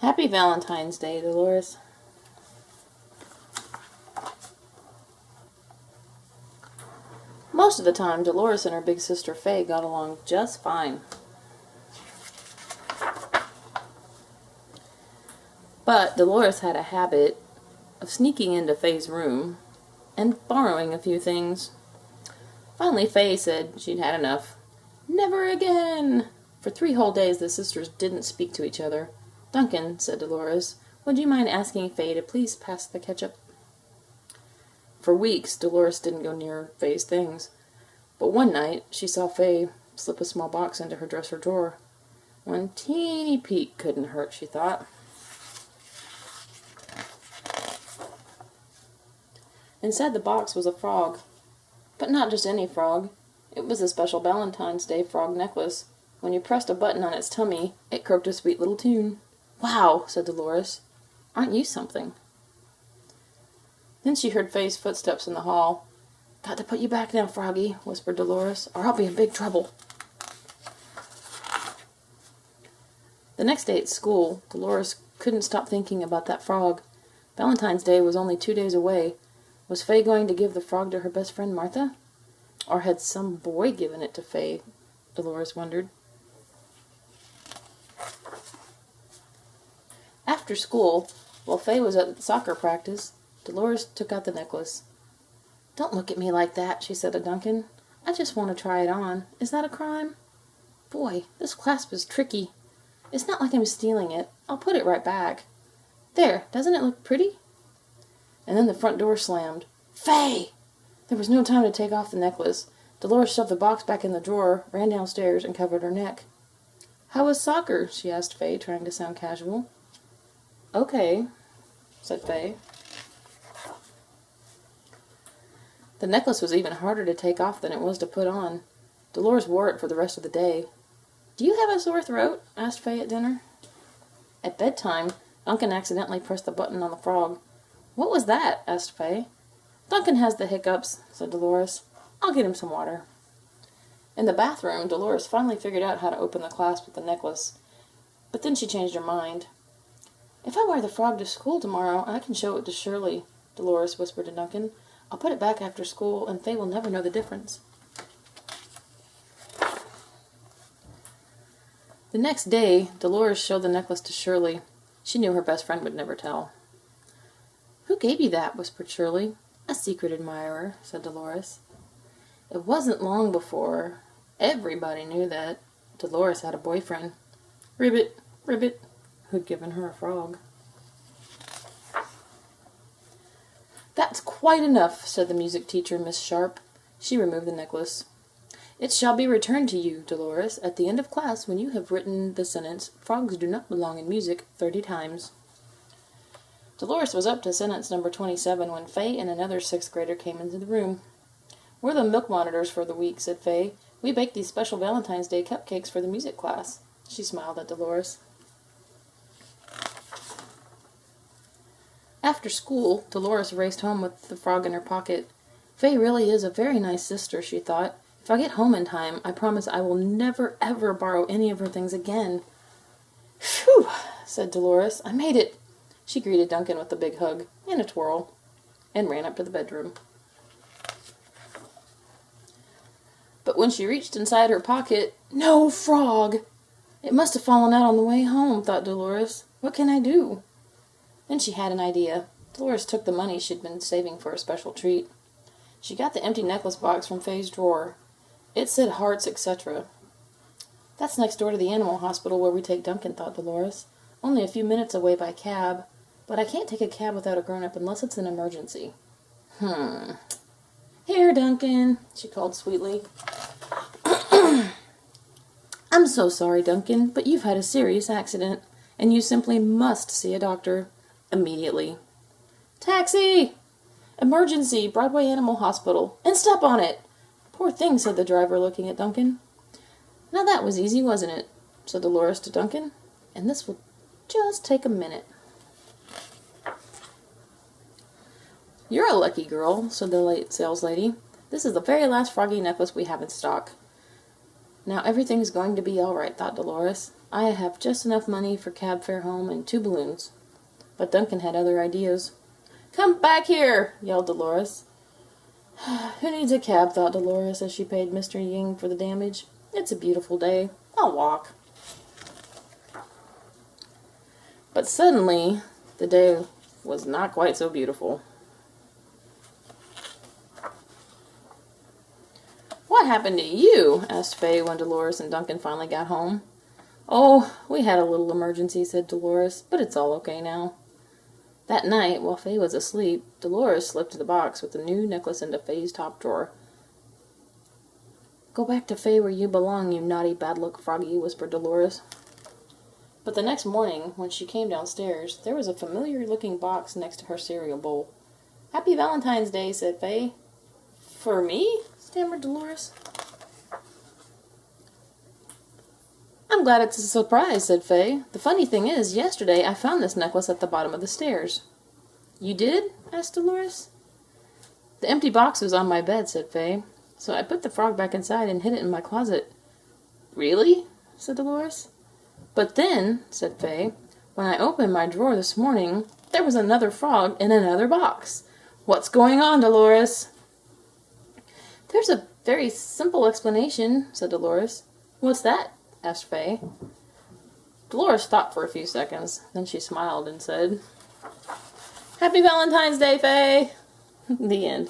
Happy Valentine's Day, Dolores. Most of the time, Dolores and her big sister Faye got along just fine. But Dolores had a habit of sneaking into Faye's room and borrowing a few things. Finally, Faye said she'd had enough. Never again! For 3 whole days, the sisters didn't speak to each other. Duncan, said Dolores, would you mind asking Faye to please pass the ketchup? For weeks, Dolores didn't go near Faye's things. But one night, she saw Faye slip a small box into her dresser drawer. One teeny peek couldn't hurt, she thought. Inside the box was a frog. But not just any frog. It was a special Valentine's Day frog necklace. When you pressed a button on its tummy, it croaked a sweet little tune. Wow, said Dolores. Aren't you something? Then she heard Faye's footsteps in the hall. Got to put you back now, Froggy, whispered Dolores, or I'll be in big trouble. The next day at school, Dolores couldn't stop thinking about that frog. Valentine's Day was only 2 days away. Was Faye going to give the frog to her best friend Martha? Or had some boy given it to Faye? Dolores wondered. After school, while Faye was at soccer practice, Dolores took out the necklace. Don't look at me like that, she said to Duncan. I just want to try it on. Is that a crime? Boy, this clasp is tricky. It's not like I'm stealing it. I'll put it right back. There, doesn't it look pretty? And then the front door slammed. Faye! There was no time to take off the necklace. Dolores shoved the box back in the drawer, ran downstairs, and covered her neck. How was soccer? She asked Faye, trying to sound casual. Okay, said Faye. The necklace was even harder to take off than it was to put on. Dolores wore it for the rest of the day. Do you have a sore throat? Asked Faye at dinner. At bedtime, Duncan accidentally pressed the button on the frog. What was that? Asked Faye. Duncan has the hiccups, said Dolores. I'll get him some water. In the bathroom, Dolores finally figured out how to open the clasp with the necklace. But then she changed her mind. If I wear the frog to school tomorrow, I can show it to Shirley, Dolores whispered to Duncan. I'll put it back after school, and Faye will never know the difference. The next day, Dolores showed the necklace to Shirley. She knew her best friend would never tell. Who gave you that? Whispered Shirley. A secret admirer, said Dolores. It wasn't long before everybody knew that Dolores had a boyfriend. Ribbit, Ribbit, who'd given her a frog. That's quite enough, said the music teacher, Miss Sharp. She removed the necklace. It shall be returned to you, Dolores, at the end of class when you have written the sentence, Frogs do not belong in music, 30 times. Dolores was up to sentence number 27 when Faye and another 6th grader came into the room. We're the milk monitors for the week, said Faye. We bake these special Valentine's Day cupcakes for the music class. She smiled at Dolores. After school, Dolores raced home with the frog in her pocket. Faye really is a very nice sister, she thought. If I get home in time, I promise I will never, ever borrow any of her things again. Phew, said Dolores. I made it. She greeted Duncan with a big hug and a twirl and ran up to the bedroom. But when she reached inside her pocket, no frog! It must have fallen out on the way home, thought Dolores. What can I do? Then she had an idea. Dolores took the money she'd been saving for a special treat. She got the empty necklace box from Faye's drawer. It said hearts, etc. That's next door to the animal hospital where we take Duncan, thought Dolores. Only a few minutes away by cab. But I can't take a cab without a grown-up unless it's an emergency. Here, Duncan, she called sweetly. I'm so sorry, Duncan, but you've had a serious accident, and you simply must see a doctor immediately. Taxi! Emergency, Broadway Animal Hospital, and step on it! Poor thing, said the driver, looking at Duncan. Now that was easy, wasn't it? Said Dolores to Duncan. And this will just take a minute. You're a lucky girl, said the late sales lady. This is the very last froggy necklace we have in stock. Now everything's going to be all right, thought Dolores. I have just enough money for cab fare home and 2 balloons." But Duncan had other ideas. "Come back here!" yelled Dolores. "Who needs a cab?" thought Dolores as she paid Mr. Ying for the damage. "It's a beautiful day. I'll walk." But suddenly, the day was not quite so beautiful. "What happened to you?" asked Faye when Dolores and Duncan finally got home. "Oh, we had a little emergency," said Dolores, "but it's all okay now." That night, while Faye was asleep, Dolores slipped the box with the new necklace into Faye's top drawer. "Go back to Faye where you belong, you naughty bad-luck froggy," whispered Dolores. But the next morning, when she came downstairs, there was a familiar-looking box next to her cereal bowl. "Happy Valentine's Day," said Faye. "For me?" stammered Dolores. "I'm glad it's a surprise," said Faye. "The funny thing is, yesterday I found this necklace at the bottom of the stairs." "You did?" asked Dolores. "The empty box was on my bed," said Faye. "So I put the frog back inside and hid it in my closet." "Really?" said Dolores. "But then," said Faye, "when I opened my drawer this morning, there was another frog in another box. What's going on, Dolores?" "There's a very simple explanation," said Dolores. "What's that?" asked Faye. Dolores thought for a few seconds. Then she smiled and said, "Happy Valentine's Day, Faye!" The end.